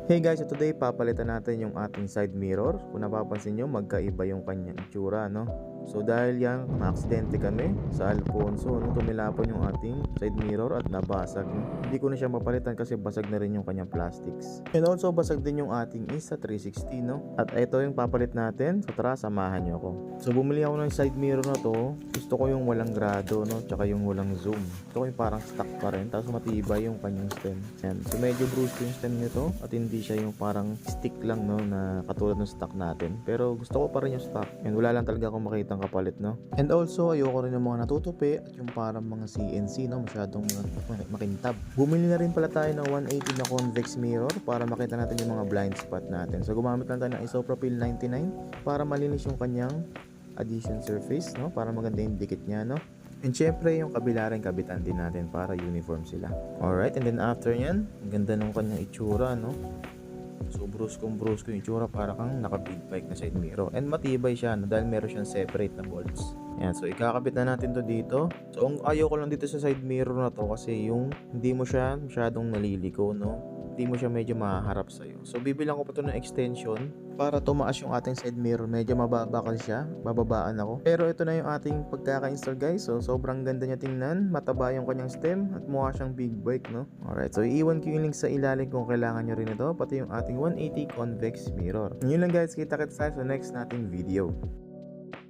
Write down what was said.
Hey guys, so today papalitan natin yung ating side mirror. Kung napapansin nyo, magkaiba yung kanyang itsura, no? So dahil yan, na-aksidente kami sa Alfonso, no? Tumilapon yung ating side mirror at nabasag, no? Hindi ko na siya mapalitan kasi basag na rin yung kanyang plastics. And also basag din yung ating Insta360, no? At ito yung papalit natin. So tara, samahan nyo ako. So bumili ako ng side mirror na to. Gusto ko yung walang grado, no? Tsaka yung walang zoom. Gusto ko yung parang stock pa rin. Tapos matibay yung kanyang stem. Yan. So medyo bruised yung stem nito. At hindi siya yung parang stick lang, no? Na katulad ng stock natin. Pero gusto ko pa rin yung stock. And wala lang talaga akong makitang kapalit, no? And also, ayoko rin ng mga natutupi at yung parang mga CNC, no? Masyadong makintab. Bumili na rin pala tayo ng 180 na convex mirror para makita natin yung mga blind spot natin. So gumamit lang tayo ng isopropyl 99 para malinis yung kanyang adhesion surface, no? Para maganda yung dikit niya, no? And syempre yung kabila rin kabitan din natin para uniform sila. Alright, and then after yan, ang ganda ng kanyang itsura, no? So bruskong yung itsura para kang naka big bike na side mirror. And matibay siya, no? Dahil meron siyang separate na bolts. Yan, so ikakabit na natin to dito. So ang ayaw ko lang dito sa side mirror na to kasi yung hindi mo siya masyadong naliliko, no? Hindi mo siya medyo maharap sa'yo. So bibilang ko pa to ng extension para tumaas yung ating side mirror. Medyo mababa kasi siya, bababaan ako. Pero ito na yung ating pagkaka-install guys. So sobrang ganda niya tingnan, mataba yung kanyang stem at mukha siyang big bike, no? Alright, so iiwan ko yung link sa ilalim kung kailangan nyo rin ito, pati yung ating 180 convex mirror. Yun lang guys, kita-kits tayo sa next nating video.